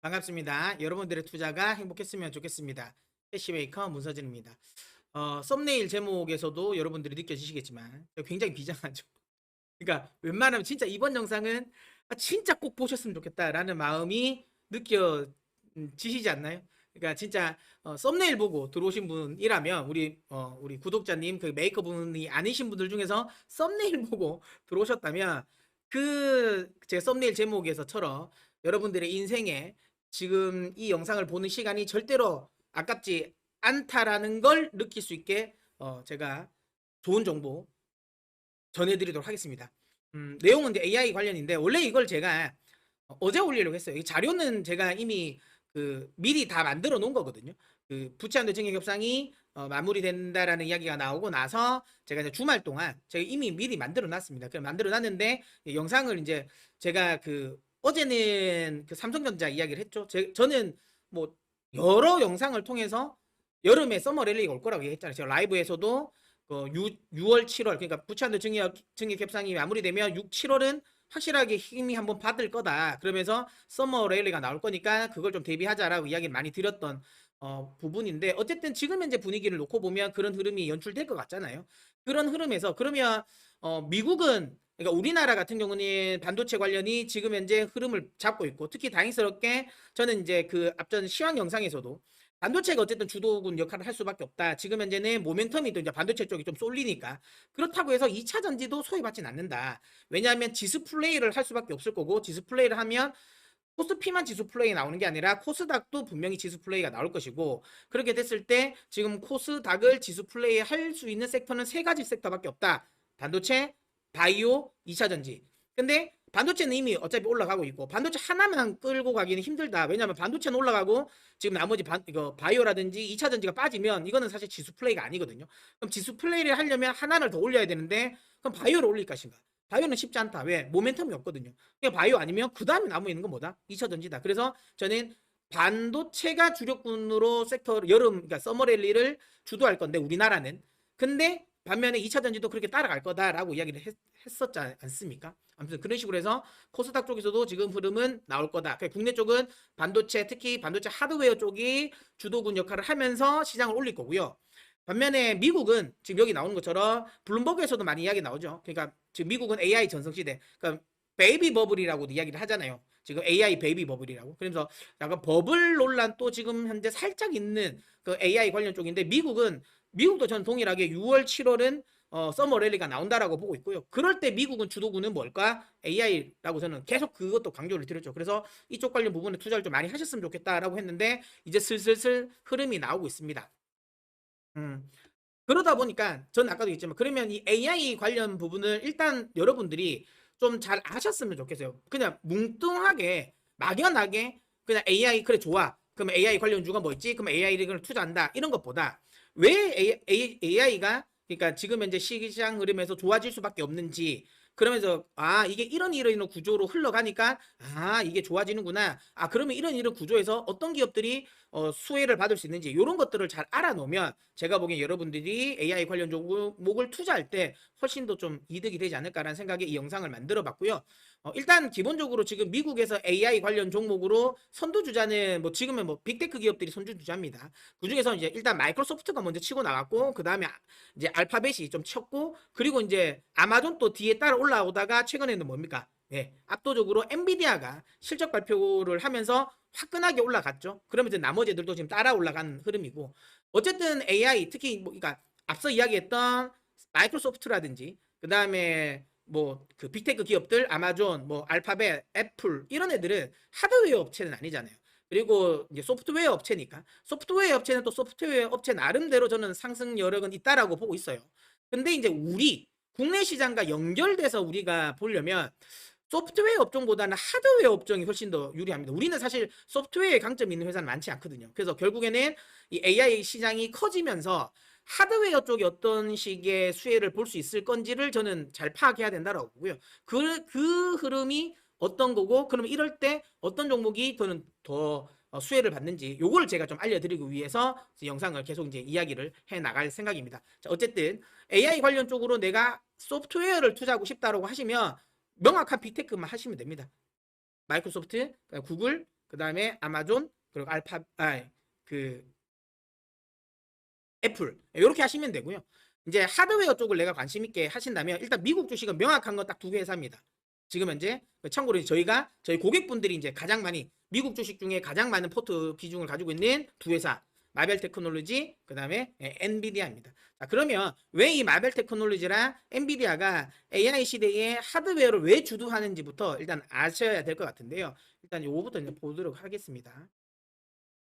반갑습니다. 여러분들의 투자가 행복했으면 좋겠습니다. 캐시메이커 문서진입니다. 썸네일 제목에서도 여러분들이 느껴지시겠지만 굉장히 비장하죠. 그러니까 웬만하면 진짜 이번 영상은 진짜 꼭 보셨으면 좋겠다라는 마음이 느껴지시지 않나요? 그러니까 진짜 썸네일 보고 들어오신 분이라면 우리 구독자님 그 메이커 분이 아니신 분들 중에서 썸네일 보고 들어오셨다면 그 제 썸네일 제목에서처럼 여러분들의 인생에 지금 이 영상을 보는 시간이 절대로 아깝지 않다라는 걸 느낄 수 있게 제가 좋은 정보 전해드리도록 하겠습니다. 내용은 이제 AI 관련인데 원래 이걸 제가 어제 올리려고 했어요. 이 자료는 제가 이미 미리 다 만들어 놓은 거거든요. 그 부채한도 증액 협상이 마무리된다라는 이야기가 나오고 나서 제가 이제 주말 동안 제가 이미 미리 만들어 놨습니다. 그 만들어 놨는데 영상을 이제 제가 어제는 그 삼성전자 이야기를 했죠. 저는 뭐 여러 영상을 통해서 여름에 서머 랠리가 올 거라고 얘기했잖아요. 제가 라이브에서도 6월, 7월 그러니까 부채한도 증액 협상이 마무리되면 6, 7월은 확실하게 힘이 한번 받을 거다. 그러면서 서머 레일리가 나올 거니까 그걸 좀 대비하자라고 이야기를 많이 드렸던 부분인데 어쨌든 지금 현재 분위기를 놓고 보면 그런 흐름이 연출될 것 같잖아요. 그런 흐름에서 그러면 미국은 그러니까 우리나라 같은 경우는 반도체 관련이 지금 현재 흐름을 잡고 있고 특히 다행스럽게 저는 이제 그 앞전 시황 영상에서도 반도체가 어쨌든 주도군 역할을 할 수밖에 없다. 지금 현재는 모멘텀이 또 이제 반도체 쪽이 좀 쏠리니까 그렇다고 해서 2차 전지도 소외받진 않는다. 왜냐하면 지수플레이를 할 수밖에 없을 거고 지수플레이를 하면 코스피만 지수플레이 나오는 게 아니라 코스닥도 분명히 지수플레이가 나올 것이고 그렇게 됐을 때 지금 코스닥을 지수플레이 할 수 있는 섹터는 세 가지 섹터밖에 없다. 반도체, 바이오, 2차 전지. 근데 반도체는 이미 어차피 올라가고 있고 반도체 하나만 끌고 가기는 힘들다. 왜냐하면 반도체는 올라가고 지금 나머지 이거 바이오라든지 2차 전지가 빠지면 이거는 사실 지수 플레이가 아니거든요. 그럼 지수 플레이를 하려면 하나를 더 올려야 되는데 그럼 바이오를 올릴 것인가? 바이오는 쉽지 않다. 왜? 모멘텀이 없거든요. 그러니까 바이오 아니면 그 다음에 남아 있는 건 뭐다? 2차 전지다. 그래서 저는 반도체가 주력군으로 섹터 여름 그러니까 서머랠리를 주도할 건데 우리나라는 근데 반면에 2차 전지도 그렇게 따라갈 거다라고 이야기를 했었지 않습니까? 아무튼 그런 식으로 해서 코스닥 쪽에서도 지금 흐름은 나올 거다. 그러니까 국내 쪽은 반도체 특히 반도체 하드웨어 쪽이 주도군 역할을 하면서 시장을 올릴 거고요. 반면에 미국은 지금 여기 나오는 것처럼 블룸버그에서도 많이 이야기 나오죠. 그러니까 지금 미국은 AI 전성 시대, 그러니까 베이비 버블이라고도 이야기를 하잖아요. 지금 AI 베이비 버블이라고. 그래서 약간 버블 논란도 지금 현재 살짝 있는 그 AI 관련 쪽인데 미국도 전 동일하게 6월, 7월은 서머 랠리가 나온다라고 보고 있고요. 그럴 때 미국은 주도구는 뭘까? AI라고 저는 계속 그것도 강조를 드렸죠. 그래서 이쪽 관련 부분에 투자를 좀 많이 하셨으면 좋겠다라고 했는데 이제 슬슬 흐름이 나오고 있습니다. 그러다 보니까 전 아까도 얘기했지만 그러면 이 AI 관련 부분을 일단 여러분들이 좀 잘 아셨으면 좋겠어요. 그냥 뭉뚱하게 막연하게 그냥 AI 그래 좋아. 그럼 AI 관련주가 뭐 있지? 그럼 AI를 투자한다. 이런 것보다 왜 AI가 그러니까 지금 현재 시장 흐름에서 좋아질 수밖에 없는지 그러면서 이게 이런 구조로 흘러가니까 이게 좋아지는구나. 그러면 이런 구조에서 어떤 기업들이 수혜를 받을 수 있는지 이런 것들을 잘 알아놓으면 제가 보기엔 여러분들이 AI 관련 종목을 투자할 때 훨씬 더 좀 이득이 되지 않을까라는 생각에 이 영상을 만들어 봤고요. 일단 기본적으로 지금 미국에서 AI 관련 종목으로 선두주자는 뭐 지금은 뭐 빅테크 기업들이 선두주자입니다. 그중에서 이제 일단 마이크로소프트가 먼저 치고 나왔고 그 다음에 이제 알파벳이 좀 쳤고 그리고 이제 아마존 또 뒤에 따라 올라오다가 최근에는 뭡니까? 네, 압도적으로 엔비디아가 실적 발표를 하면서 화끈하게 올라갔죠. 그러면 이제 나머지 애들도 지금 따라 올라가는 흐름이고 어쨌든 AI 특히 뭐 그러니까 앞서 이야기했던 마이크로소프트라든지 그 다음에 뭐 그 빅테크 기업들 아마존 뭐 알파벳 애플 이런 애들은 하드웨어 업체는 아니잖아요. 그리고 이제 소프트웨어 업체니까 소프트웨어 업체는 또 소프트웨어 업체 나름대로 저는 상승 여력은 있다라고 보고 있어요. 근데 이제 우리 국내 시장과 연결돼서 우리가 보려면 소프트웨어 업종보다는 하드웨어 업종이 훨씬 더 유리합니다. 우리는 사실 소프트웨어에 강점이 있는 회사는 많지 않거든요. 그래서 결국에는 이 AI 시장이 커지면서 하드웨어 쪽이 어떤 식의 수혜를 볼 수 있을 건지를 저는 잘 파악해야 된다고 보고요. 그 흐름이 어떤 거고, 그러면 이럴 때 어떤 종목이 더 수혜를 받는지, 요거를 제가 좀 알려드리기 위해서 영상을 계속 이제 이야기를 해 나갈 생각입니다. 자, 어쨌든 AI 관련 쪽으로 내가 소프트웨어를 투자하고 싶다라고 하시면 명확한 빅테크만 하시면 됩니다. 마이크로소프트, 구글, 그다음에 아마존, 그리고 그 애플 이렇게 하시면 되고요. 이제 하드웨어 쪽을 내가 관심 있게 하신다면 일단 미국 주식은 명확한 건 딱 두 개 회사입니다. 지금 현재 참고로 저희 고객분들이 이제 가장 많이 미국 주식 중에 가장 많은 포트 비중을 가지고 있는 두 회사 마벨 테크놀로지 그다음에 엔비디아입니다. 자, 그러면 왜 이 마벨 테크놀로지랑 엔비디아가 AI 시대에 하드웨어를 왜 주도하는지부터 일단 아셔야 될 것 같은데요. 일단 요거부터 이제 보도록 하겠습니다.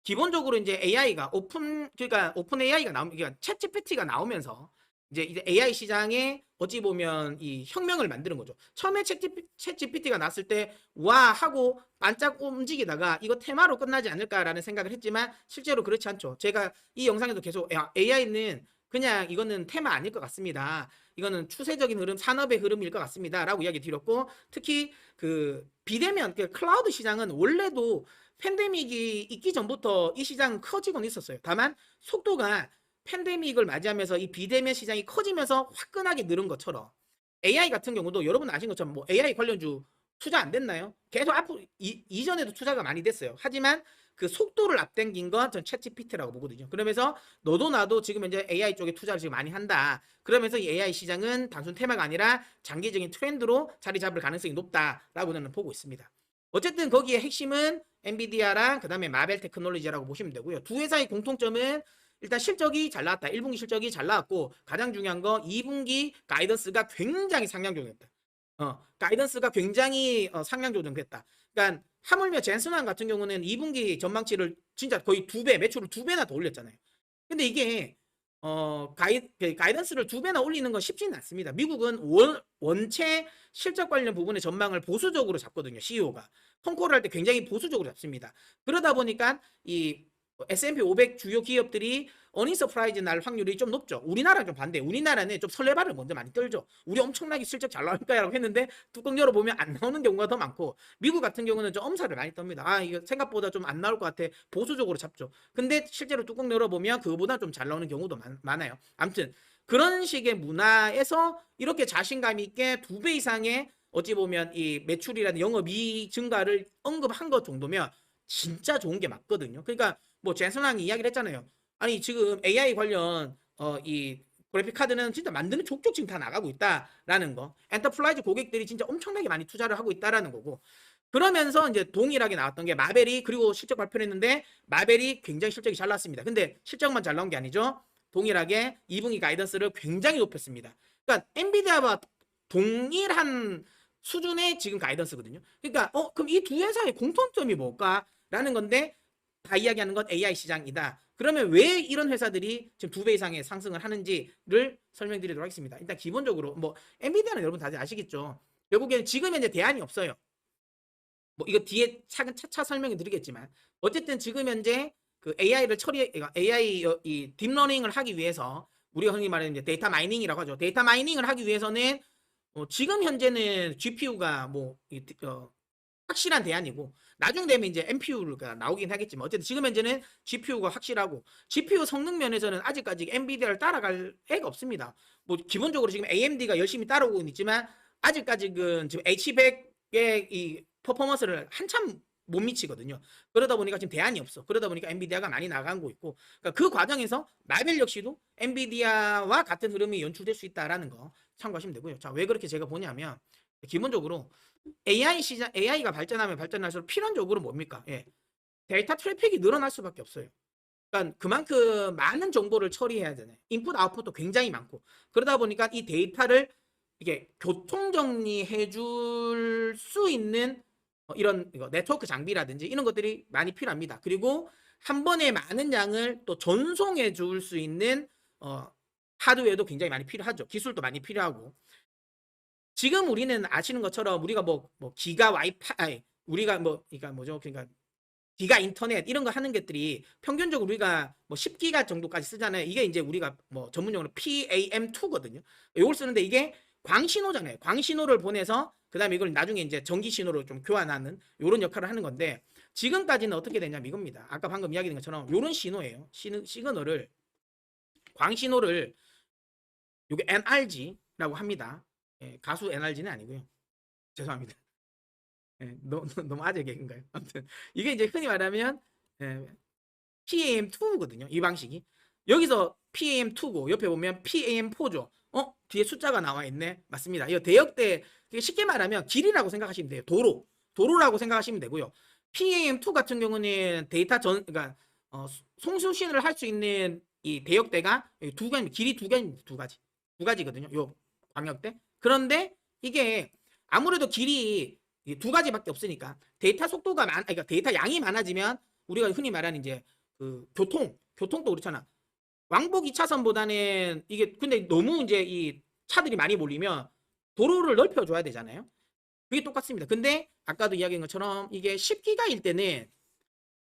기본적으로 이제 AI가 그러니까 오픈 AI가 그러니까 챗 GPT가 나오면서 이제 AI 시장에 어찌 보면 이 혁명을 만드는 거죠. 처음에 챗 GPT가 나왔을 때 와 하고 반짝 움직이다가 이거 테마로 끝나지 않을까라는 생각을 했지만 실제로 그렇지 않죠. 제가 이 영상에도 계속 AI는 그냥 이거는 테마 아닐 것 같습니다. 이거는 추세적인 흐름, 산업의 흐름일 것 같습니다라고 이야기 드렸고 특히 그 비대면 그 클라우드 시장은 원래도 팬데믹이 있기 전부터 이 시장은 커지곤 있었어요. 다만 속도가 팬데믹을 맞이하면서 이 비대면 시장이 커지면서 화끈하게 늘은 것처럼 AI 같은 경우도 여러분 아신 것처럼 뭐 AI 관련주 투자 안 됐나요? 계속 앞으로 이전에도 투자가 많이 됐어요. 하지만 그 속도를 앞당긴 건 전 챗GPT라고 보거든요. 그러면서 너도 나도 지금 이제 AI 쪽에 투자를 지금 많이 한다. 그러면서 이 AI 시장은 단순 테마가 아니라 장기적인 트렌드로 자리 잡을 가능성이 높다라고 저는 보고 있습니다. 어쨌든 거기에 핵심은 엔비디아랑 그다음에 마벨 테크놀로지라고 보시면 되고요. 두 회사의 공통점은 일단 실적이 잘 나왔다. 1분기 실적이 잘 나왔고 가장 중요한 거 2분기 가이던스가 굉장히 상향 조정했다. 가이던스가 굉장히 상향 조정됐다. 그러니까 하물며 젠슨왕 같은 경우는 2분기 전망치를 진짜 거의 2배, 매출을 2배나 더 올렸잖아요. 근데 이게 가이던스를 2배나 올리는 건 쉽지는 않습니다. 미국은 원체 실적 관련 부분의 전망을 보수적으로 잡거든요. CEO가. 콩코를 할 때 굉장히 보수적으로 잡습니다. 그러다 보니까 이 S&P 500 주요 기업들이 어닝 서프라이즈 날 확률이 좀 높죠. 우리나라는 좀 반대. 우리나라는 좀 설레발을 먼저 많이 떨죠. 우리 엄청나게 실적 잘 나올까라고 했는데 뚜껑 열어보면 안 나오는 경우가 더 많고 미국 같은 경우는 좀 엄살을 많이 떱니다. 아 이거 생각보다 좀 안 나올 것 같아. 보수적으로 잡죠. 근데 실제로 뚜껑 열어보면 그거보다 좀 잘 나오는 경우도 많아요. 아무튼 그런 식의 문화에서 이렇게 자신감 있게 2배 이상의 어찌 보면 이 매출이라는 영업이익 증가를 언급한 것 정도면 진짜 좋은 게 맞거든요. 그러니까 뭐 젠슨왕이 이야기를 했잖아요. 아니 지금 AI 관련 이 그래픽 카드는 진짜 만드는 족족 지금 다 나가고 있다라는 거. 엔터프라이즈 고객들이 진짜 엄청나게 많이 투자를 하고 있다라는 거고. 그러면서 이제 동일하게 나왔던 게 마벨이 그리고 실적 발표를 했는데 마벨이 굉장히 실적이 잘 나왔습니다. 근데 실적만 잘 나온 게 아니죠. 동일하게 2분기 가이던스를 굉장히 높였습니다. 그러니까 엔비디아와 동일한 수준의 지금 가이던스거든요. 그러니까 그럼 이 두 회사의 공통점이 뭘까라는 건데 다 이야기하는 건 AI 시장이다. 그러면 왜 이런 회사들이 지금 2배 이상의 상승을 하는지를 설명드리도록 하겠습니다. 일단 기본적으로 뭐 엔비디아는 여러분 다들 아시겠죠. 결국에는 지금 현재 대안이 없어요. 뭐 이거 뒤에 차차 설명해 드리겠지만 어쨌든 지금 현재 그 AI를 AI 이 딥러닝을 하기 위해서 우리가 흔히 말하는 이제 데이터 마이닝이라고 하죠. 데이터 마이닝을 하기 위해서는 지금 현재는 GPU가 뭐 확실한 대안이고 나중 되면 이제 NPU가 나오긴 하겠지만 어쨌든 지금 현재는 GPU가 확실하고 GPU 성능 면에서는 아직까지 엔비디아를 따라갈 애가 없습니다. 뭐 기본적으로 지금 AMD가 열심히 따라오고 있지만 아직까지는 지금 H100의 이 퍼포먼스를 한참 못 미치거든요. 그러다 보니까 지금 대안이 없어. 그러다 보니까 엔비디아가 많이 나가고 있고 그러니까 그 과정에서 마벨 역시도 엔비디아와 같은 흐름이 연출될 수 있다라는 거 참고하시면 되고요. 자, 왜 그렇게 제가 보냐면 기본적으로 AI가 발전하면 발전할수록 필연적으로 뭡니까? 예. 데이터 트래픽이 늘어날 수밖에 없어요. 그러니까 그만큼 많은 정보를 처리해야 되네. 인풋 아웃풋도 굉장히 많고 그러다 보니까 이 데이터를 이게 교통 정리해 줄 수 있는 이런 네트워크 장비라든지 이런 것들이 많이 필요합니다. 그리고 한 번에 많은 양을 또 전송해 줄 수 있는 하드웨어도 굉장히 많이 필요하죠. 기술도 많이 필요하고 지금 우리는 아시는 것처럼 우리가 뭐 기가 와이파이 우리가 뭐 그러니까 뭐죠? 그러니까 기가 인터넷 이런 거 하는 것들이 평균적으로 우리가 뭐 10기가 정도까지 쓰잖아요. 이게 이제 우리가 뭐 전문용어로 PAM2거든요. 이걸 쓰는데 이게 광신호잖아요. 광신호를 보내서 그다음에 이걸 나중에 이제 전기 신호로 좀 교환하는 이런 역할을 하는 건데 지금까지는 어떻게 되냐면 이겁니다. 아까 방금 이야기된 것처럼 이런 신호예요. 시그널을 광신호를 이게 NRG라고 합니다. 예, 가수 NRG는 아니고요. 죄송합니다. 예, 너무 아재 개그인가요? 아무튼 이게 이제 흔히 말하면 예, PAM2거든요. 이 방식이. 여기서 PAM2고 옆에 보면 PAM4죠. 뒤에 숫자가 나와 있네. 맞습니다. 이거 대역대 쉽게 말하면 길이라고 생각하시면 돼요. 도로라고 생각하시면 되고요. PAM2 같은 경우는 데이터 그러니까 송수신을 할 수 있는 이 대역대가 두 가지, 길이 두 가지입니다. 두 가지거든요. 요 광역대. 그런데 이게 아무래도 길이 두 가지밖에 없으니까 데이터 속도가 그러니까 데이터 양이 많아지면 우리가 흔히 말하는 이제 그 교통도 그렇잖아. 왕복 2차선보다는 이게 근데 너무 이제 이 차들이 많이 몰리면 도로를 넓혀줘야 되잖아요. 그게 똑같습니다. 근데 아까도 이야기한 것처럼 이게 10기가일 때는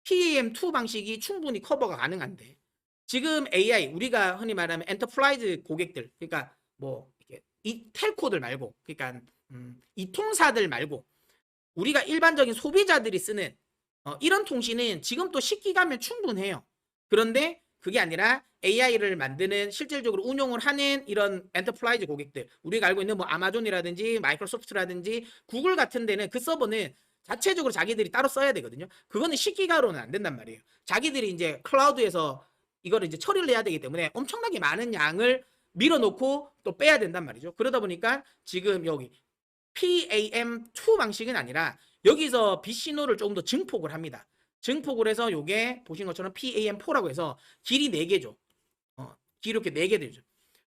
PAM2 방식이 충분히 커버가 가능한데 지금 AI 우리가 흔히 말하면 엔터프라이즈 고객들 그러니까 뭐 이렇게 이 텔코들 말고 그러니까 이 통사들 말고 우리가 일반적인 소비자들이 쓰는 이런 통신은 지금 또 10기가면 충분해요. 그런데 그게 아니라 AI를 만드는 실질적으로 운용을 하는 이런 엔터프라이즈 고객들 우리가 알고 있는 뭐 아마존이라든지 마이크로소프트라든지 구글 같은 데는 그 서버는 자체적으로 자기들이 따로 써야 되거든요. 그거는 10기가로는 안 된단 말이에요. 자기들이 이제 클라우드에서 이거를 이제 처리를 해야 되기 때문에 엄청나게 많은 양을 밀어놓고 또 빼야 된단 말이죠. 그러다 보니까 지금 여기 PAM2 방식은 아니라 여기서 빛 신호를 조금 더 증폭을 합니다. 증폭을 해서 요게 보신 것처럼 PAM4라고 해서 길이 4개죠. 길이 이렇게 4개 되죠.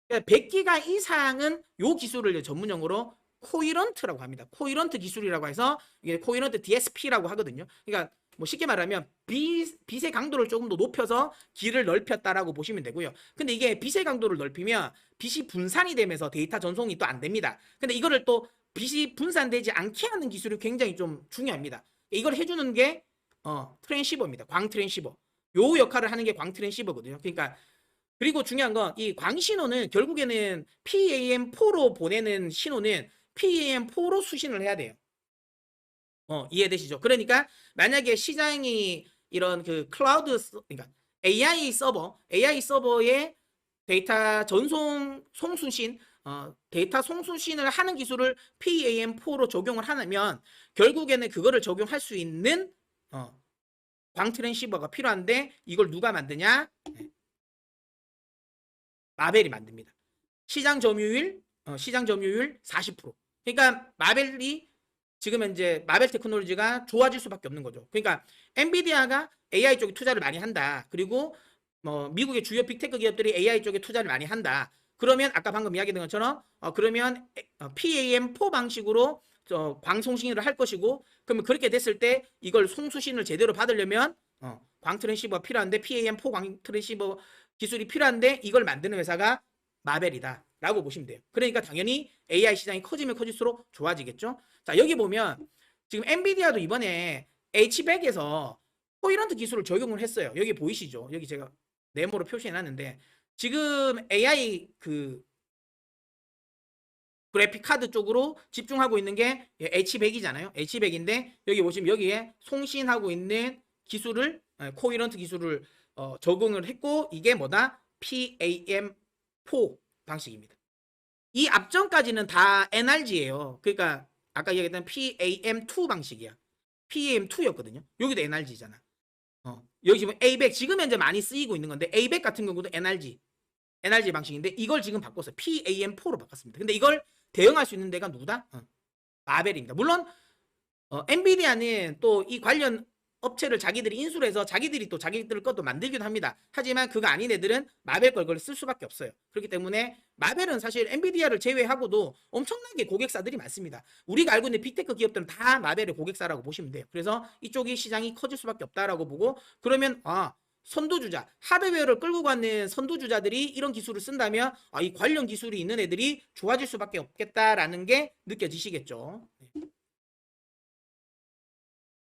100기가 이상은 요 기술을 전문 용어로 코이런트라고 합니다. 코이런트 기술이라고 해서 이게 코이런트 DSP라고 하거든요. 그러니까 뭐 쉽게 말하면 빛의 강도를 조금 더 높여서 길을 넓혔다라고 보시면 되고요. 근데 이게 빛의 강도를 넓히면 빛이 분산이 되면서 데이터 전송이 또 안 됩니다. 근데 이거를 또 빛이 분산되지 않게 하는 기술이 굉장히 좀 중요합니다. 이걸 해주는 게 트랜시버입니다. 광 트랜시버. 요 역할을 하는 게 광 트랜시버거든요. 그러니까 그리고 중요한 건 이 광신호는 결국에는 PAM4로 보내는 신호는 PAM4로 수신을 해야 돼요. 이해되시죠? 그러니까 만약에 시장이 이런 그 클라우드 그러니까 AI 서버에 데이터 전송 송수신 데이터 송수신을 하는 기술을 PAM4로 적용을 하면 결국에는 그거를 적용할 수 있는 광 트랜시버가 필요한데 이걸 누가 만드냐? 마벨이 만듭니다. 시장 점유율 40%. 그러니까 마벨이 지금 현재 마벨 테크놀로지가 좋아질 수밖에 없는 거죠. 그러니까 엔비디아가 AI 쪽에 투자를 많이 한다. 그리고 뭐 미국의 주요 빅테크 기업들이 AI 쪽에 투자를 많이 한다. 그러면 아까 방금 이야기했던 것처럼 그러면 PAM4 방식으로 광송신을 할 것이고 그러면 그렇게 됐을 때 이걸 송수신을 제대로 받으려면 광 트랜시버가 필요한데 PAM4 광 트랜시버 기술이 필요한데 이걸 만드는 회사가 마벨이다 라고 보시면 돼요. 그러니까 당연히 AI 시장이 커지면 커질수록 좋아지겠죠. 자 여기 보면 지금 엔비디아도 이번에 H100에서 코이런트 기술을 적용을 했어요. 여기 보이시죠? 여기 제가 네모로 표시해 놨는데 지금 AI 그 그래픽 카드 쪽으로 집중하고 있는 게 H100이잖아요. H100인데 여기 보시면 여기에 송신하고 있는 기술을 코이런트 기술을 적용을 했고 이게 뭐다? PAM4 방식입니다. 이 앞전까지는 다 NRG예요. 그러니까 아까 얘기했던 PAM2 방식이야. PAM2였거든요. 여기도 NRG잖아. 여기 지금 A100 지금 현재 많이 쓰이고 있는 건데 A100 같은 경우도 NRG 방식인데 이걸 지금 바꿨어요. PAM4로 바꿨습니다. 근데 이걸 대응할 수 있는 데가 누구다? 마벨입니다. 물론 엔비디아는 또 이 관련 업체를 자기들이 인수를 해서 자기들이 또 자기들 것도 만들기도 합니다. 하지만 그거 아닌 애들은 마벨 걸 쓸 수밖에 없어요. 그렇기 때문에 마벨은 사실 엔비디아를 제외하고도 엄청나게 고객사들이 많습니다. 우리가 알고 있는 빅테크 기업들은 다 마벨의 고객사라고 보시면 돼요. 그래서 이쪽이 시장이 커질 수밖에 없다라고 보고 그러면 선두주자, 하드웨어를 끌고 가는 선두주자들이 이런 기술을 쓴다면 이 관련 기술이 있는 애들이 좋아질 수밖에 없겠다라는 게 느껴지시겠죠.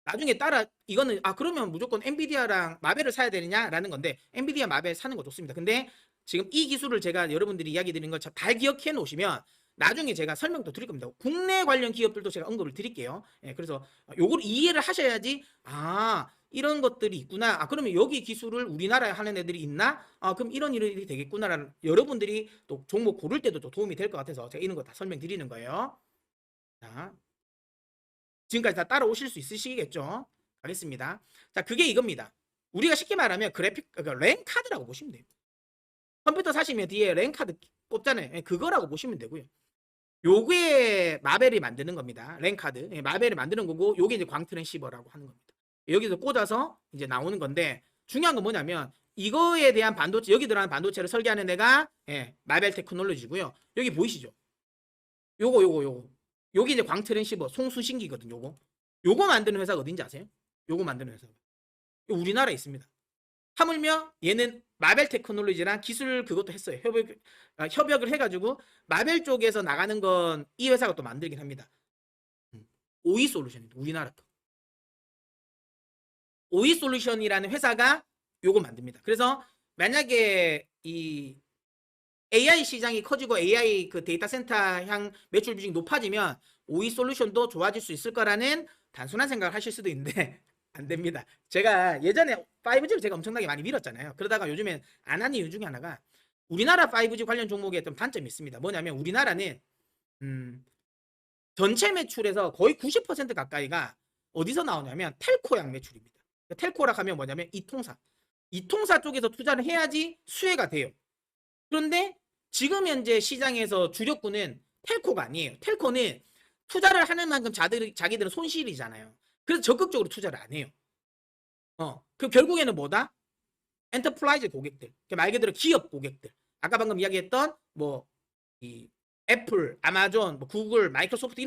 나중에 따라 이거는 그러면 무조건 엔비디아랑 마벨을 사야 되느냐라는 건데 엔비디아 마벨 사는 거 좋습니다. 근데 지금 이 기술을 제가 여러분들이 이야기 드린 걸 잘 기억해 놓으시면 나중에 제가 설명도 드릴 겁니다. 국내 관련 기업들도 제가 언급을 드릴게요. 그래서 요걸 이해를 하셔야지 이런 것들이 있구나. 그러면 여기 기술을 우리나라에 하는 애들이 있나? 그럼 이런 일이 되겠구나라는 여러분들이 또 종목 고를 때도 좀 도움이 될 것 같아서 제가 이런 거 다 설명드리는 거예요. 자. 지금까지 다 따라오실 수 있으시겠죠? 가겠습니다. 자, 그게 이겁니다. 우리가 쉽게 말하면 그래픽, 그러니까 랜 카드라고 보시면 돼요. 컴퓨터 사시면 뒤에 랜 카드 꼽잖아요. 예, 그거라고 보시면 되고요. 요게 마벨이 만드는 겁니다. 랜 카드. 예, 마벨이 만드는 거고, 요게 이제 광트랜시버라고 하는 겁니다. 여기서 꽂아서 이제 나오는 건데, 중요한 건 뭐냐면, 이거에 대한 반도체, 여기 들어가는 반도체를 설계하는 애가, 예, 마벨 테크놀로지고요. 여기 보이시죠? 요거. 여기 이제 광트랜시버, 송수신기거든요, 요거 만드는 회사가 어딘지 아세요? 요거 만드는 회사가. 우리나라에 있습니다. 하물며 얘는 마벨 테크놀로지랑 기술 그것도 했어요. 협약을 해가지고 마벨 쪽에서 나가는 건 이 회사가 또 만들긴 합니다. 오이 솔루션입니다. 우리나라 거. 오이 솔루션이라는 회사가 요거 만듭니다. 그래서 만약에 이 AI 시장이 커지고 AI 그 데이터 센터 향 매출 비중이 높아지면 오이 솔루션도 좋아질 수 있을 거라는 단순한 생각을 하실 수도 있는데 안 됩니다. 제가 예전에 5G를 제가 엄청나게 많이 밀었잖아요. 그러다가 요즘엔 안 하는 이유 중에 하나가 우리나라 5G 관련 종목에 좀 단점이 있습니다. 뭐냐면 우리나라는 전체 매출에서 거의 90% 가까이가 어디서 나오냐면 텔코양 매출입니다. 텔코라 하면 뭐냐면 이통사 쪽에서 투자를 해야지 수혜가 돼요. 그런데 지금 현재 시장에서 주력구는 텔코가 아니에요. 텔코는 투자를 하는 만큼 자기들은 손실이잖아요. 그래서 적극적으로 투자를 안 해요. 그 결국에는 뭐다? 엔터프라이즈 고객들. 말 그대로 기업 고객들. 아까 방금 이야기했던 이 애플, 아마존, 구글, 마이크로소프트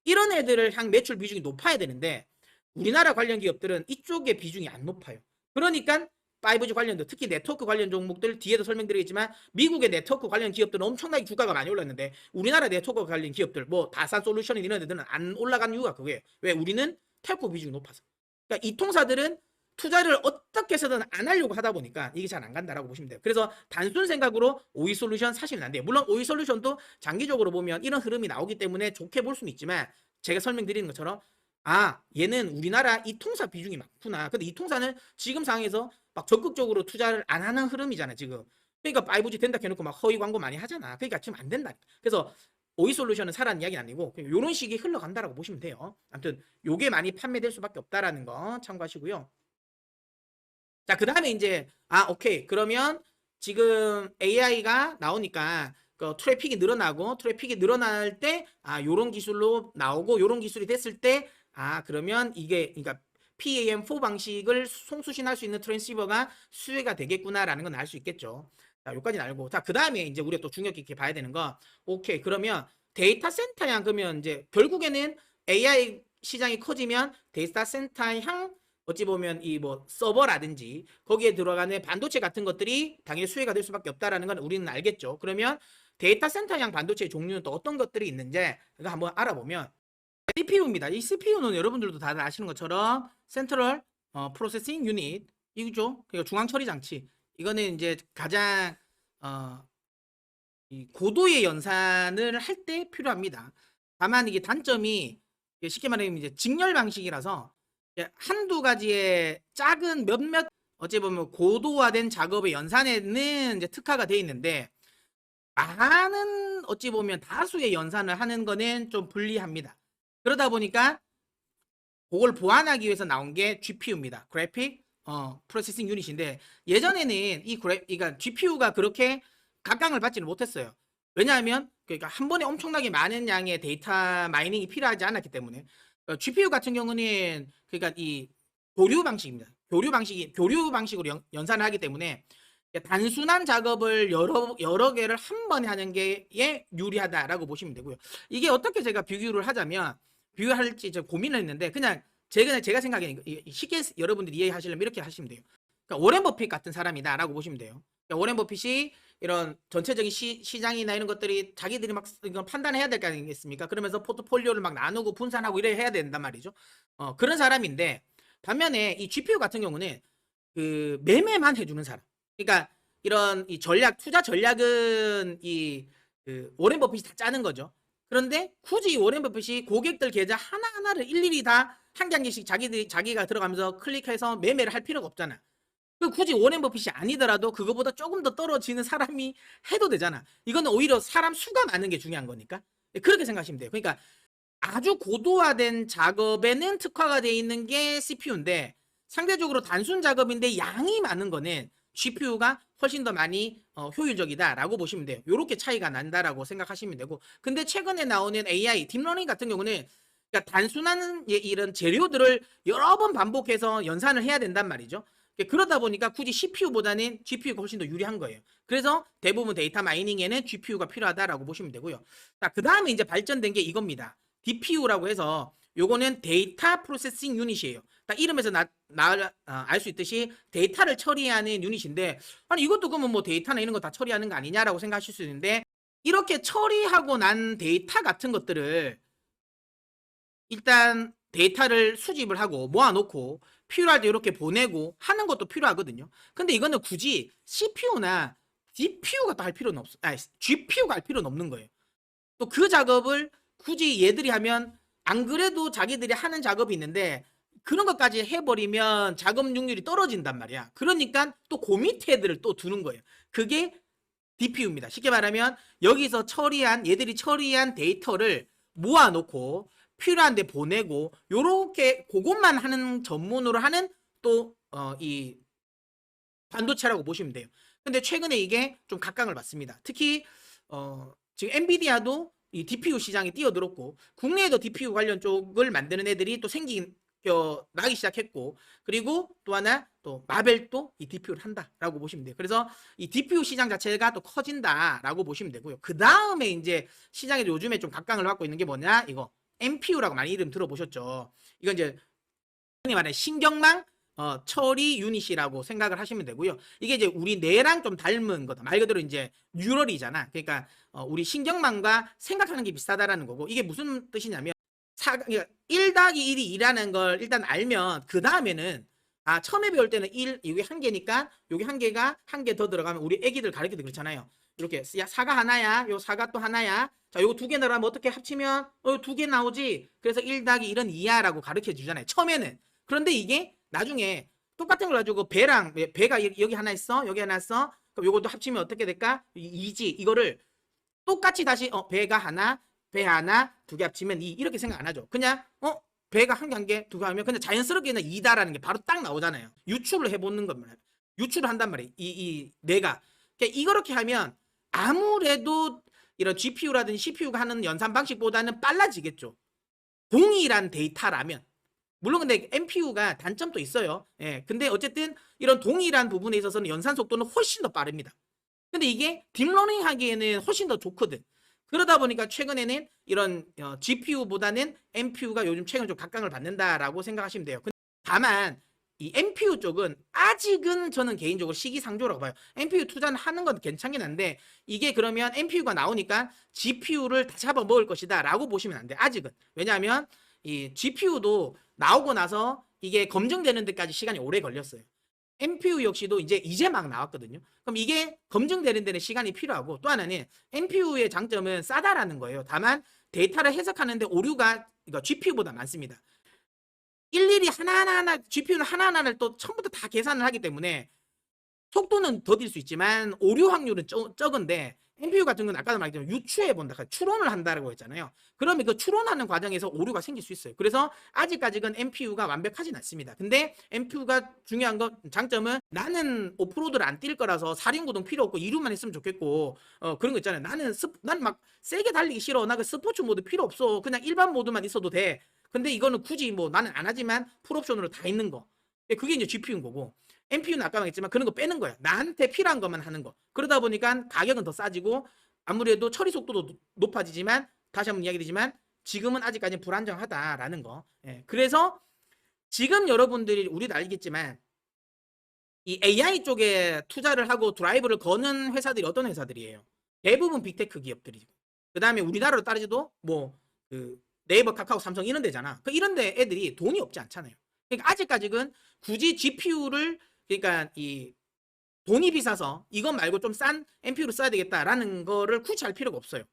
이런 애들을 향 매출 비중이 높아야 되는데 우리나라 관련 기업들은 이쪽의 비중이 안 높아요. 그러니까 5G 관련도 특히 네트워크 관련 종목들 뒤에도 설명드리겠지만 미국의 네트워크 관련 기업들은 엄청나게 주가가 많이 올랐는데 우리나라 네트워크 관련 기업들 다산 솔루션 이런 애들은 안 올라간 이유가 그거예요. 왜? 우리는 텔코 비중이 높아서. 그러니까 이 통사들은 투자를 어떻게 해서든 안 하려고 하다 보니까 이게 잘 안 간다라고 보시면 돼요. 그래서 단순 생각으로 오이 솔루션 사시면 안 돼요. 물론 오이 솔루션도 장기적으로 보면 이런 흐름이 나오기 때문에 좋게 볼 수는 있지만 제가 설명드리는 것처럼 얘는 우리나라 이 통사 비중이 많구나. 근데 이 통사는 지금 상황에서 막 적극적으로 투자를 안 하는 흐름이잖아 지금. 그러니까 5G 된다 해놓고 막 허위 광고 많이 하잖아. 그러니까 지금 안 된다. 그래서 오이 솔루션은 사라는 이야기는 아니고 이런 식이 흘러간다라고 보시면 돼요. 아무튼 요게 많이 판매될 수밖에 없다라는 거 참고하시고요. 자, 그 다음에 이제 오케이. 그러면 지금 AI가 나오니까 그 트래픽이 늘어날 때 요런 기술로 나오고 요런 기술이 됐을 때 그러면 이게 그러니까 PAM4 방식을 송수신할 수 있는 트랜시버가 수혜가 되겠구나라는 건 알 수 있겠죠. 자, 요까지는 알고. 자, 그 다음에 이제 우리가 또 중요 깊게 봐야 되는 거. 오케이. 그러면 데이터 센터 향 그러면 이제 결국에는 AI 시장이 커지면 데이터 센터 향 어찌 보면 이 서버라든지 거기에 들어가는 반도체 같은 것들이 당연히 수혜가 될 수밖에 없다라는 건 우리는 알겠죠. 그러면 데이터 센터형 반도체 종류는 또 어떤 것들이 있는지 이거 한번 알아보면 CPU입니다. 이 CPU는 여러분들도 다들 아시는 것처럼 센트럴 프로세싱 유닛 이거죠. 그러니까 중앙 처리 장치. 이거는 이제 가장 이 고도의 연산을 할 때 필요합니다. 다만 이게 단점이 쉽게 말하면 이제 직렬 방식이라서 한두 가지의 작은 몇몇 어찌 보면 고도화된 작업의 연산에는 이제 특화가 되어 있는데 많은 어찌 보면 다수의 연산을 하는 거는 좀 불리합니다. 그러다 보니까 그걸 보완하기 위해서 나온 게 GPU입니다. 그래픽 프로세싱 유닛인데 예전에는 그러니까 GPU가 그렇게 각광을 받지는 못했어요. 왜냐하면 그러니까 한 번에 엄청나게 많은 양의 데이터 마이닝이 필요하지 않았기 때문에 GPU 같은 경우는 그러니까 이 교류 방식입니다. 교류 방식으로 연산을 하기 때문에 단순한 작업을 여러 개를 한 번에 하는 게 유리하다라고 보시면 되고요. 이게 어떻게 제가 비교할지 고민을 했는데 그냥 제가 생각에는 쉽게 여러분들이 이해하시려면 이렇게 하시면 돼요. 그러니까 워렌 버핏 같은 사람이다라고 보시면 돼요. 그러니까 워렌 버핏이 이런 전체적인 시장이나 이런 것들이 자기들이 막 판단해야 될 거 아니겠습니까? 그러면서 포트폴리오를 막 나누고 분산하고 이래 해야 된단 말이죠. 그런 사람인데 반면에 이 GPU 같은 경우는 그 매매만 해주는 사람. 그러니까 이런 이 투자 전략은 그 워렌 버핏이 다 짜는 거죠. 그런데 굳이 워렌 버핏이 고객들 계좌 하나하나를 일일이 다 한 개씩 자기가 들어가면서 클릭해서 매매를 할 필요가 없잖아. 굳이 워렌 버핏이 아니더라도 그거보다 조금 더 떨어지는 사람이 해도 되잖아. 이거는 오히려 사람 수가 많은 게 중요한 거니까. 그렇게 생각하시면 돼요. 그러니까 아주 고도화된 작업에는 특화가 되어 있는 게 CPU인데 상대적으로 단순 작업인데 양이 많은 거는 GPU가 훨씬 더 많이 효율적이다라고 보시면 돼요. 요렇게 차이가 난다라고 생각하시면 되고, 근데 최근에 나오는 AI, 딥러닝 같은 경우는 그러니까 단순한 이런 재료들을 여러 번 반복해서 연산을 해야 된단 말이죠. 그러다 보니까 굳이 CPU보다는 GPU가 훨씬 더 유리한 거예요. 그래서 대부분 데이터 마이닝에는 GPU가 필요하다라고 보시면 되고요. 자, 그 다음에 이제 발전된 게 이겁니다. DPU라고 해서 요거는 데이터 프로세싱 유닛이에요. 딱 이름에서 알 수 있듯이 데이터를 처리하는 유닛인데, 아니 이것도 그러면 뭐 데이터나 이런 거 다 처리하는 거 아니냐라고 생각하실 수 있는데, 이렇게 처리하고 난 데이터 같은 것들을 일단 데이터를 수집을 하고 모아놓고 필요할 때 이렇게 보내고 하는 것도 필요하거든요. 근데 이거는 굳이 CPU나 DPU가 할 필요는 없어. 아니, GPU가 할 필요는 없는 거예요. 또 그 작업을 굳이 얘들이 하면 안 그래도 자기들이 하는 작업이 있는데 그런 것까지 해버리면 작업 능률이 떨어진단 말이야. 그러니까 또 그 밑에 애들을 또 두는 거예요. 그게 DPU입니다. 쉽게 말하면 여기서 얘들이 처리한 데이터를 모아놓고 필요한 데 보내고 요렇게 그것만 하는 전문으로 하는 또 이 반도체라고 보시면 돼요. 근데 최근에 이게 좀 각광을 받습니다. 특히 지금 엔비디아도 이 DPU 시장에 뛰어들었고 국내에도 DPU 관련 쪽을 만드는 애들이 또 나기 시작했고, 그리고 또 하나 또 마벨도 이 DPU를 한다라고 보시면 돼요. 그래서 이 DPU 시장 자체가 또 커진다라고 보시면 되고요. 그 다음에 이제 시장에도 요즘에 좀 각광을 받고 있는 게 뭐냐, 이거 NPU라고 많이 이름 들어보셨죠. 이건 이제 흔히 말하는 신경망 처리 유닛이라고 생각을 하시면 되고요. 이게 이제 우리 뇌랑 좀 닮은 거다. 말 그대로 이제 뉴럴이잖아. 그러니까 우리 신경망과 생각하는 게 비슷하다라는 거고, 이게 무슨 뜻이냐면 1 더하기 1이 2라는 걸 일단 알면 그 다음에는 처음에 배울 때는 1, 이게 한 개니까 여기 한 개가 한 개 더 들어가면 우리 애기들 가르칠 때 그렇잖아요. 이렇게 야, 사가 하나야, 요 사가 또 하나야. 자, 요거 두 개 넣으면 어떻게 합치면 두 개 나오지. 그래서 1 더하기 1은 2야 라고 가르쳐 주잖아요, 처음에는. 그런데 이게 나중에 똑같은 걸 가지고 배가 여기 하나 있어, 여기 하나 있어. 그럼 요것도 합치면 어떻게 될까? 2지. 이거를 똑같이 다시 배가 하나, 배 하나, 두 개 합치면 2 이렇게 생각 안 하죠. 그냥 배가 한 개, 두 개 하면 그냥 자연스럽게 그냥 2다라는 게 바로 딱 나오잖아요. 유추를 해보는 겁니다. 유추를 한단 말이에요. 이 뇌가. 그러니까 이렇게 하면 아무래도 이런 GPU라든지 CPU가 하는 연산 방식보다는 빨라지겠죠. 동일한 데이터라면. 물론 근데 NPU가 단점도 있어요. 예. 근데 어쨌든 이런 동일한 부분에 있어서는 연산 속도는 훨씬 더 빠릅니다. 근데 이게 딥러닝 하기에는 훨씬 더 좋거든. 그러다 보니까 최근에는 이런 GPU보다는 NPU가 요즘 최근 좀 각광을 받는다라고 생각하시면 돼요. 다만 이 NPU 쪽은 아직은 저는 개인적으로 시기상조라고 봐요. NPU 투자는 하는 건 괜찮긴 한데 이게 그러면 NPU가 나오니까 GPU를 다 잡아먹을 것이다 라고 보시면 안 돼. 아직은. 왜냐하면 이 GPU도 나오고 나서 이게 검증되는 데까지 시간이 오래 걸렸어요. NPU 역시도 이제 막 나왔거든요. 그럼 이게 검증되는 데는 시간이 필요하고, 또 하나는 NPU의 장점은 싸다라는 거예요. 다만 데이터를 해석하는데 오류가 이거 GPU보다 많습니다. 일일이 하나하나 GPU는 하나하나를 또 처음부터 다 계산을 하기 때문에 속도는 더딜 수 있지만 오류 확률은 적은데, NPU 같은 건 아까도 말했지만 유추해 본다, 추론을 한다고 했잖아요. 그러면 그 추론하는 과정에서 오류가 생길 수 있어요. 그래서 아직까지는 NPU가 완벽하진 않습니다. 근데 NPU가 중요한 건, 장점은 나는 오프로드를 안 뛸 거라서 4륜구동 필요 없고 2륜만 했으면 좋겠고 그런 거 있잖아요. 나는 막 세게 달리기 싫어, 나 그 스포츠 모드 필요 없어, 그냥 일반 모드만 있어도 돼. 근데 이거는 굳이 뭐 나는 안 하지만 풀옵션으로 다 있는 거, 그게 이제 GPU인 거고, NPU는 아까 말했지만 그런 거 빼는 거야. 나한테 필요한 것만 하는 거. 그러다 보니까 가격은 더 싸지고 아무래도 처리 속도도 높아지지만, 다시 한번 이야기드리지만 지금은 아직까지 불안정하다라는 거. 예. 그래서 지금 여러분들이, 우리도 알겠지만 이 AI 쪽에 투자를 하고 드라이브를 거는 회사들이 어떤 회사들이에요? 대부분 빅테크 기업들이고, 그 다음에 우리나라로 따지도 뭐 그 네이버, 카카오, 삼성 이런 데잖아. 그 이런 데 애들이 돈이 없지 않잖아요. 그러니까 아직까지는 굳이 GPU를, 그러니까 이 돈이 비싸서 이것 말고 좀 싼 NPU를 써야 되겠다라는 거를 굳이 할 필요가 없어요.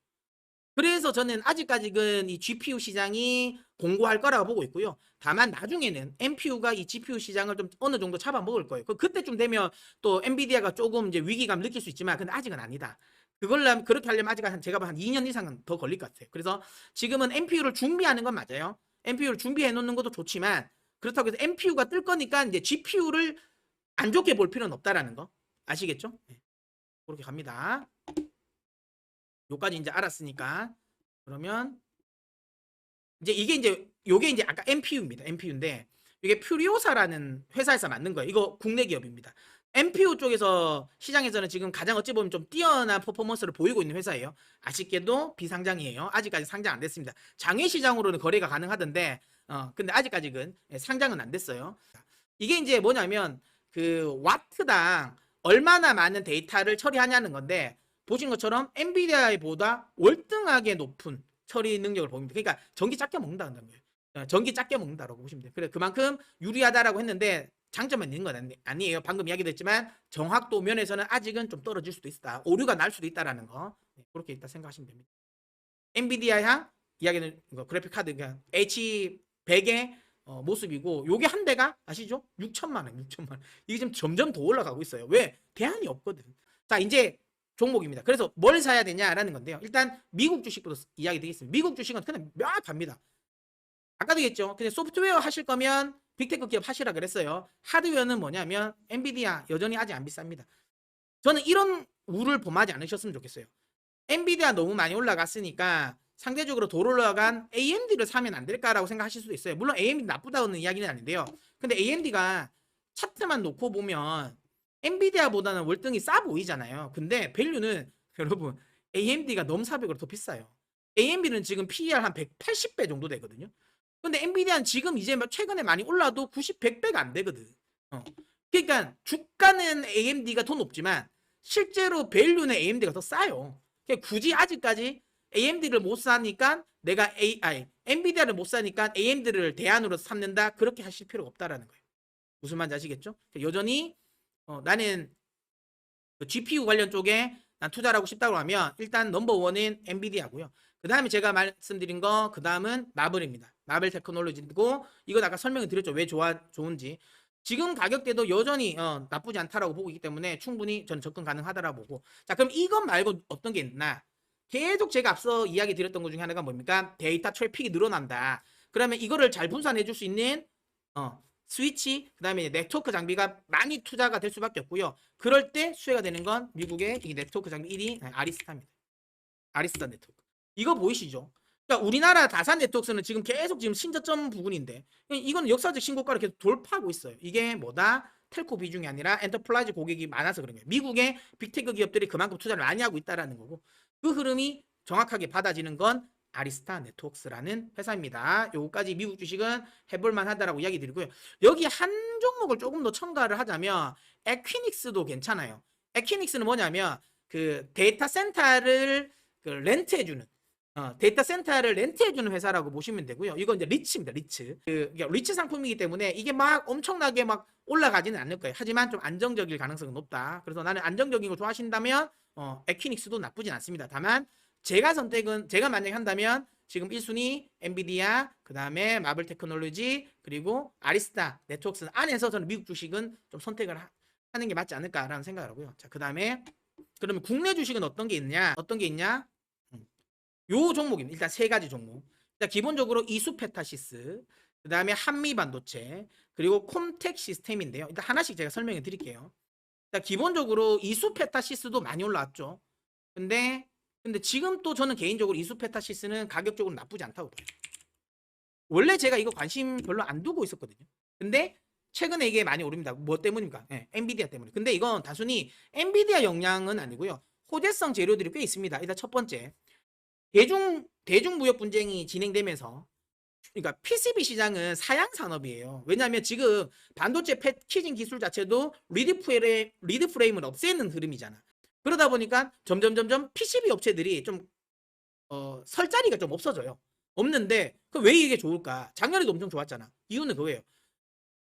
그래서 저는 아직까지는 이 GPU 시장이 공고할 거라고 보고 있고요. 다만 나중에는 NPU가 이 GPU 시장을 좀 어느 정도 잡아먹을 거예요. 그때쯤 되면 또 엔비디아가 조금 이제 위기감 느낄 수 있지만, 근데 아직은 아니다. 그렇게 하려면 아직 제가 한 2년 이상은 더 걸릴 것 같아요. 그래서 지금은 NPU를 준비하는 건 맞아요. NPU를 준비해 놓는 것도 좋지만 그렇다고 해서 NPU가 뜰 거니까 이제 GPU를 안 좋게 볼 필요는 없다라는 거 아시겠죠? 네. 그렇게 갑니다. 요까지 이제 알았으니까 그러면 이제 요게 이제 아까 NPU입니다. NPU인데 이게 퓨리오사라는 회사에서 만든 거예요. 이거 국내 기업입니다. NPU 쪽에서 시장에서는 지금 가장 어찌 보면 좀 뛰어난 퍼포먼스를 보이고 있는 회사예요. 아쉽게도 비상장이에요. 아직까지 상장 안 됐습니다. 장외 시장으로는 거래가 가능하던데 근데 아직까지는 상장은 안 됐어요. 이게 이제 뭐냐면 그 와트당 얼마나 많은 데이터를 처리하냐는 건데 보신 것처럼 엔비디아보다 월등하게 높은 처리 능력을 보입니다. 그러니까 전기 작게 먹는다는 거예요. 전기 작게 먹는다라고 보시면 돼요. 그래 그만큼 유리하다라고 했는데 장점은 있는 건 아니에요. 방금 이야기됐지만 정확도 면에서는 아직은 좀 떨어질 수도 있다. 오류가 날 수도 있다라는 거 그렇게 일단 생각하시면 됩니다. 엔비디아향 이야기는 그래픽 카드 그냥 H100의 모습이고 요게 한 대가 아시죠? 6천만 원, 6천만 원. 이게 지금 점점 더 올라가고 있어요. 왜? 대안이 없거든. 자, 이제 종목입니다. 그래서 뭘 사야 되냐라는 건데요. 일단 미국 주식부터 이야기 드리겠습니다. 미국 주식은 그냥 명확합니다. 아까도 얘기했죠. 근데 소프트웨어 하실 거면 빅테크 기업 하시라 그랬어요. 하드웨어는 뭐냐면 엔비디아 여전히 아직 안 비쌉니다. 저는 이런 우를 범하지 않으셨으면 좋겠어요. 엔비디아 너무 많이 올라갔으니까 상대적으로 덜 올라간 AMD를 사면 안 될까라고 생각하실 수도 있어요. 물론 AMD 나쁘다는 이야기는 아닌데요. 근데 AMD가 차트만 놓고 보면 엔비디아보다는 월등히 싸 보이잖아요. 근데 밸류는 여러분 AMD가 넘 400으로 더 비싸요. AMD는 지금 PER 한 180배 정도 되거든요. 근데 엔비디아는 지금 이제 최근에 많이 올라도 90, 100배가 안 되거든. 그러니까 주가는 AMD가 더 높지만 실제로 밸류는 AMD가 더 싸요. 그러니까 굳이 아직까지 AMD를 못 사니까 내가 엔비디아를 못 사니까 AMD를 대안으로 삼는다 그렇게 하실 필요가 없다라는 거예요. 무슨 말인지 아시겠죠? 여전히 나는 GPU 관련 쪽에 난 투자를 하고 싶다고 하면 일단 넘버원은 엔비디아고요. 그 다음에 제가 말씀드린 거 그 다음은 마블입니다. 마블 테크놀로지고 이건 아까 설명을 드렸죠. 왜 좋은지. 지금 가격대도 여전히 나쁘지 않다라고 보고 있기 때문에 충분히 전 접근 가능하다라고 보고. 자, 그럼 이것 말고 어떤 게 있나? 계속 제가 앞서 이야기 드렸던 것 중에 하나가 뭡니까? 데이터 트래픽이 늘어난다. 그러면 이거를 잘 분산해 줄 수 있는 스위치, 그 다음에 네트워크 장비가 많이 투자가 될 수밖에 없고요. 그럴 때 수혜가 되는 건 미국의 이 네트워크 장비 1위 아리스타입니다. 아리스타 네트워크. 이거 보이시죠? 그러니까 우리나라 다산 네트워크는 지금 계속 지금 신저점 부분인데 이건 역사적 신고가를 계속 돌파하고 있어요. 이게 뭐다? 텔코 비중이 아니라 엔터프라이즈 고객이 많아서 그런 거예요. 미국의 빅테크 기업들이 그만큼 투자를 많이 하고 있다는 거고 그 흐름이 정확하게 받아지는 건 아리스타 네트워크스라는 회사입니다. 요거까지 미국 주식은 해볼만 하다라고 이야기 드리고요. 여기 한 종목을 조금 더 첨가를 하자면 에퀴닉스도 괜찮아요. 에퀴닉스는 뭐냐면 그 데이터 센터를 렌트해주는 데이터 센터를 렌트해주는 회사라고 보시면 되고요. 이건 이제 리츠입니다. 리츠. 리츠 상품이기 때문에 이게 막 엄청나게 막 올라가지는 않을 거예요. 하지만 좀 안정적일 가능성은 높다. 그래서 나는 안정적인 거 좋아하신다면 에퀴닉스도 나쁘진 않습니다. 다만 제가 만약에 한다면 지금 1순위 엔비디아, 그 다음에 마블 테크놀로지, 그리고 아리스타 네트워크스 안에서 저는 미국 주식은 좀 선택을 하는 게 맞지 않을까라는 생각을 하고요. 자, 그 다음에 그러면 국내 주식은 어떤 게 있냐? 요 종목입니다. 일단 세 가지 종목. 일단 기본적으로 이수페타시스, 그 다음에 한미반도체, 그리고 콤텍 시스템인데요. 일단 하나씩 제가 설명해 드릴게요. 일단 기본적으로 이수페타시스도 많이 올라왔죠. 근데 지금 또 저는 개인적으로 이수페타시스는 가격적으로 나쁘지 않다고 봐요. 원래 제가 이거 관심 별로 안 두고 있었거든요. 근데 최근에 이게 많이 오릅니다. 뭐 때문입니까? 엔비디아 때문에. 근데 이건 단순히 엔비디아 영향은 아니고요. 호재성 재료들이 꽤 있습니다. 일단 첫 번째, 대중무역 분쟁이 진행되면서 그러니까 PCB 시장은 사양 산업이에요. 왜냐하면 지금 반도체 패키징 기술 자체도 리드 프레임을 없애는 흐름이잖아. 그러다 보니까 점점 PCB 업체들이 좀 설 자리가 좀 없어져요. 없는데 왜 이게 좋을까? 작년에도 엄청 좋았잖아. 이유는 그거예요.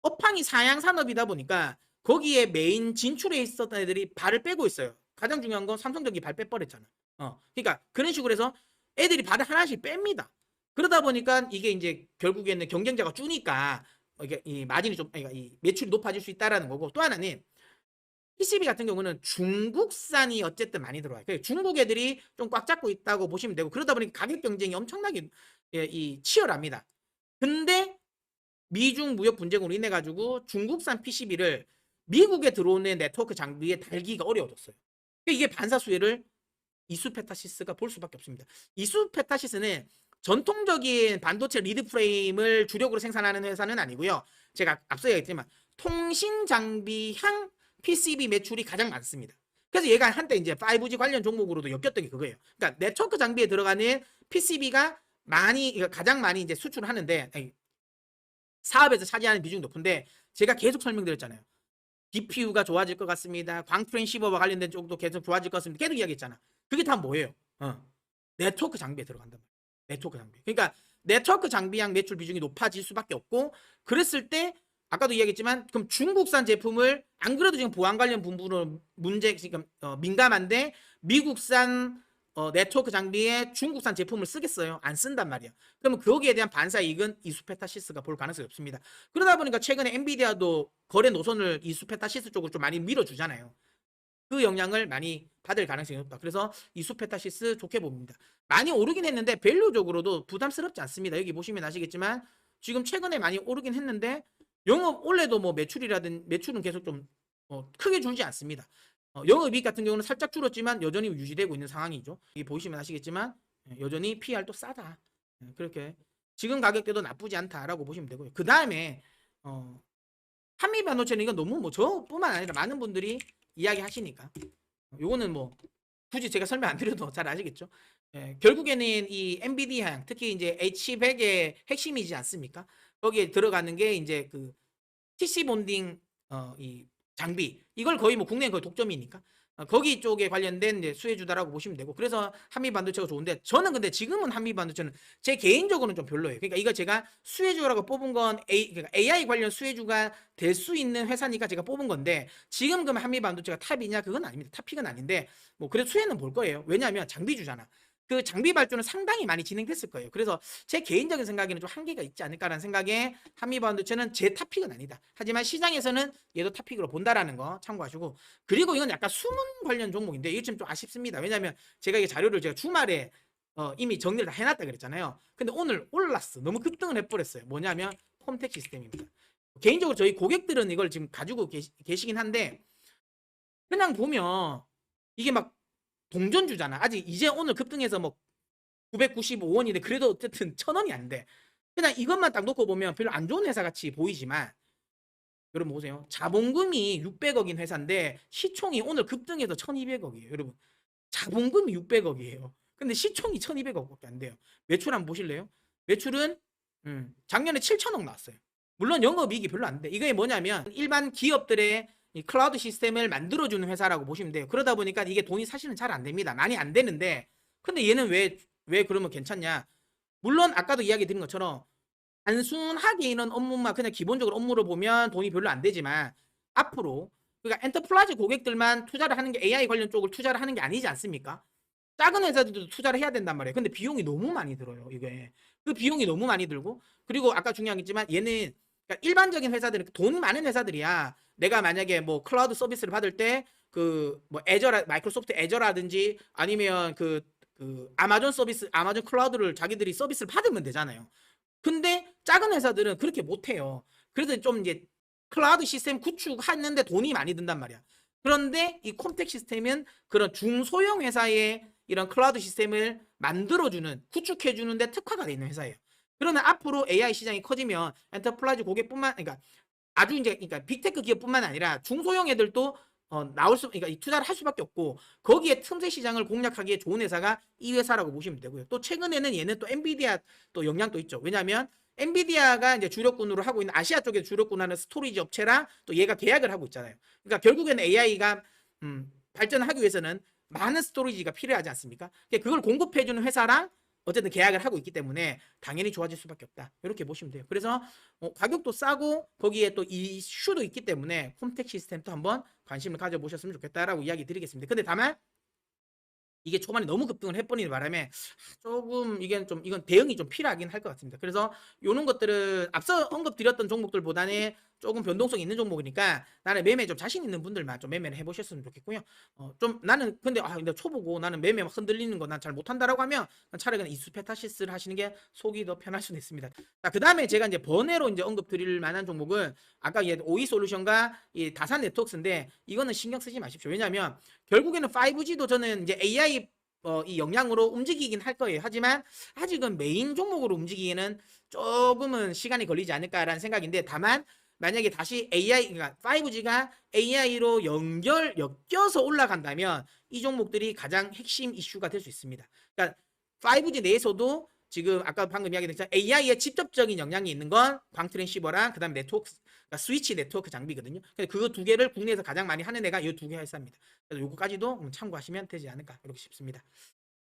업황이 사양 산업이다 보니까 거기에 메인 진출해 있었던 애들이 발을 빼고 있어요. 가장 중요한 건 삼성전기 발 빼버렸잖아. 그러니까 그런 식으로 해서 애들이 발을 하나씩 뺍니다. 그러다 보니까 이게 이제 결국에는 경쟁자가 주니까 이게 이 마진이 좀, 그러니까 이 매출이 높아질 수 있다라는 거고, 또 하나는 PCB 같은 경우는 중국산이 어쨌든 많이 들어와요. 중국 애들이 좀 꽉 잡고 있다고 보시면 되고, 그러다 보니까 가격 경쟁이 엄청나게 치열합니다. 근데 미중 무역 분쟁으로 인해 가지고 중국산 PCB를 미국에 들어오는 네트워크 장비에 달기가 어려워졌어요. 이게 반사수혜를 이수페타시스가 볼 수밖에 없습니다. 이수페타시스는 전통적인 반도체 리드 프레임을 주력으로 생산하는 회사는 아니고요. 제가 앞서 얘기했지만 통신 장비향 PCB 매출이 가장 많습니다. 그래서 얘가 한때 이제 5G 관련 종목으로도 엮였던 게 그거예요. 그러니까 네트워크 장비에 들어가는 PCB가 가장 많이 이제 수출을 하는데, 사업에서 차지하는 비중이 높은데, 제가 계속 설명드렸잖아요. DPU가 좋아질 것 같습니다. 광 트랜시버와 관련된 쪽도 계속 좋아질 것 같습니다. 계속 이야기했잖아. 그게 다 뭐예요? 네트워크 장비에 들어간단 말이에요. 네트워크 장비. 그러니까 네트워크 장비양 매출 비중이 높아질 수밖에 없고, 그랬을 때 아까도 이야기했지만 그럼 중국산 제품을, 안 그래도 지금 보안 관련 부분으로 문제 지금 민감한데 미국산 네트워크 장비에 중국산 제품을 쓰겠어요? 안 쓴단 말이야. 그러면 거기에 대한 반사 이익은 이수페타시스가 볼 가능성이 없습니다. 그러다 보니까 최근에 엔비디아도 거래 노선을 이수페타시스 쪽으로 좀 많이 밀어주잖아요. 그 영향을 많이 받을 가능성이 높다. 그래서 이수페타시스 좋게 봅니다. 많이 오르긴 했는데 밸류적으로도 부담스럽지 않습니다. 여기 보시면 아시겠지만 지금 최근에 많이 오르긴 했는데 영업 원래도 뭐 매출은 계속 좀 크게 줄지 않습니다. 영업이익 같은 경우는 살짝 줄었지만 여전히 유지되고 있는 상황이죠. 여기 보시면 아시겠지만 여전히 PR도 싸다. 그렇게 지금 가격대도 나쁘지 않다라고 보시면 되고요. 그 다음에 한미반도체는 이건 너무 뭐 저뿐만 아니라 많은 분들이 이야기하시니까 요거는 뭐 굳이 제가 설명 안 드려도 잘 아시겠죠. 결국에는 이 엔비디아 특히 이제 H100의 핵심이지 않습니까? 거기에 들어가는 게 이제 그 TC 본딩 이 장비, 이걸 거의 뭐 국내에 거의 독점이니까 거기 쪽에 관련된 이제 수혜주다라고 보시면 되고, 그래서 한미반도체가 좋은데, 저는 근데 지금은 한미반도체는 제 개인적으로는 좀 별로예요. 그러니까 이거 제가 수혜주라고 뽑은 건 그러니까 AI 관련 수혜주가 될 수 있는 회사니까 제가 뽑은 건데, 지금 그럼 한미반도체가 탑이냐? 그건 아닙니다. 탑픽은 아닌데 뭐 그래도 수혜는 볼 거예요. 왜냐하면 장비주잖아. 그 장비 발전은 상당히 많이 진행됐을 거예요. 그래서 제 개인적인 생각에는 좀 한계가 있지 않을까라는 생각에 한미반도체는 제 탑픽은 아니다. 하지만 시장에서는 얘도 탑픽으로 본다라는 거 참고하시고, 그리고 이건 약간 숨은 관련 종목인데 이게 좀 아쉽습니다. 왜냐하면 제가 이 자료를 제가 주말에 이미 정리를 다 해놨다 그랬잖아요. 근데 오늘 올랐어. 너무 급등을 해버렸어요. 뭐냐면 홈택 시스템입니다. 개인적으로 저희 고객들은 이걸 지금 가지고 계시긴 한데, 그냥 보면 이게 막 동전주잖아. 아직 이제 오늘 급등해서 뭐 995원인데 그래도 어쨌든 1,000원이 안 돼. 그냥 이것만 딱 놓고 보면 별로 안 좋은 회사 같이 보이지만, 여러분 보세요. 자본금이 600억인 회사인데 시총이 오늘 급등해서 1,200억이에요. 여러분, 자본금이 600억이에요. 근데 시총이 1,200억밖에 안 돼요. 매출 한번 보실래요? 매출은 작년에 7천억 나왔어요. 물론 영업이익이 별로 안 돼. 이게 뭐냐면 일반 기업들의 이 클라우드 시스템을 만들어주는 회사라고 보시면 돼요. 그러다 보니까 이게 돈이 사실은 잘 안 됩니다. 많이 안 되는데, 근데 얘는 왜 그러면 괜찮냐? 물론 아까도 이야기 드린 것처럼 단순하게 이런 업무만 그냥 기본적으로 업무를 보면 돈이 별로 안 되지만, 앞으로 그러니까 엔터프라이즈 고객들만 투자를 하는 게 AI 관련 쪽을 투자를 하는 게 아니지 않습니까? 작은 회사들도 투자를 해야 된단 말이에요. 근데 비용이 너무 많이 들어요. 이게 그 비용이 너무 많이 들고, 그리고 아까 중요한 게 있지만 얘는 그러니까 일반적인 회사들은 돈이 많은 회사들이야. 내가 만약에 뭐 클라우드 서비스를 받을 때 그 뭐 마이크로소프트 애저라든지 아니면 그 아마존 서비스, 아마존 클라우드를 자기들이 서비스를 받으면 되잖아요. 근데 작은 회사들은 그렇게 못해요. 그래서 좀 이제 클라우드 시스템 구축하는데 돈이 많이 든단 말이야. 그런데 이 콤텍 시스템은 그런 중소형 회사의 이런 클라우드 시스템을 만들어주는, 구축해주는데 특화가 되어 있는 회사예요. 그러면 앞으로 AI 시장이 커지면 엔터프라이즈 고객뿐만, 그러니까 아주 이제 그러니까 빅테크 기업뿐만 아니라 중소형 애들도 그러니까 투자를 할 수밖에 없고, 거기에 틈새 시장을 공략하기에 좋은 회사가 이 회사라고 보시면 되고요. 또 최근에는 얘는 또 엔비디아 또 영향도 있죠. 왜냐하면 엔비디아가 이제 주력군으로 하고 있는, 아시아 쪽에 주력군하는 스토리지 업체랑 또 얘가 계약을 하고 있잖아요. 그러니까 결국에는 AI가 발전하기 위해서는 많은 스토리지가 필요하지 않습니까? 그러니까 그걸 공급해주는 회사랑 어쨌든 계약을 하고 있기 때문에 당연히 좋아질 수밖에 없다. 이렇게 보시면 돼요. 그래서 가격도 싸고 거기에 또 이슈도 있기 때문에 홈택 시스템도 한번 관심을 가져보셨으면 좋겠다라고 이야기 드리겠습니다. 근데 다만 이게 초반에 너무 급등을 해버리는 바람에 조금 이건 대응이 좀 필요하긴 할 것 같습니다. 그래서 이런 것들은 앞서 언급드렸던 종목들보다는 조금 변동성이 있는 종목이니까 나는 매매 좀 자신 있는 분들만 좀 매매를 해보셨으면 좋겠고요. 좀 나는 근데 초보고 나는 매매 막 흔들리는 거 난 잘 못한다라고 하면 차라리 그냥 이수페타시스를 하시는 게 속이 더 편할 수는 있습니다. 자, 그 다음에 제가 이제 번외로 이제 언급 드릴 만한 종목은 아까 오이 솔루션과 이 다산 네트워크스인데 이거는 신경 쓰지 마십시오. 왜냐하면 결국에는 5G도 저는 이제 AI 이 영향으로 움직이긴 할 거예요. 하지만 아직은 메인 종목으로 움직이기에는 조금은 시간이 걸리지 않을까라는 생각인데 다만 만약에 다시 그러니까 5G가 AI로 엮여서 올라간다면 이 종목들이 가장 핵심 이슈가 될 수 있습니다. 그러니까 5G 내에서도 지금 아까 방금 이야기했던 AI에 직접적인 영향이 있는 건 광트랜시버랑 그다음 네트워크, 그러니까 스위치 네트워크 장비거든요. 그래서 그거 두 개를 국내에서 가장 많이 하는 애가 이 두 개 회사입니다. 그래서 요거까지도 참고하시면 되지 않을까 이렇게 싶습니다.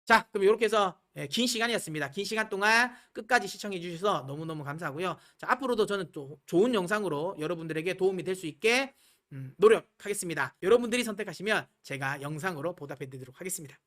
자, 그럼 이렇게 해서 긴 시간이었습니다. 긴 시간 동안 끝까지 시청해 주셔서 너무너무 감사하고요. 자, 앞으로도 저는 또 좋은 영상으로 여러분들에게 도움이 될 수 있게 노력하겠습니다. 여러분들이 선택하시면 제가 영상으로 보답해 드리도록 하겠습니다.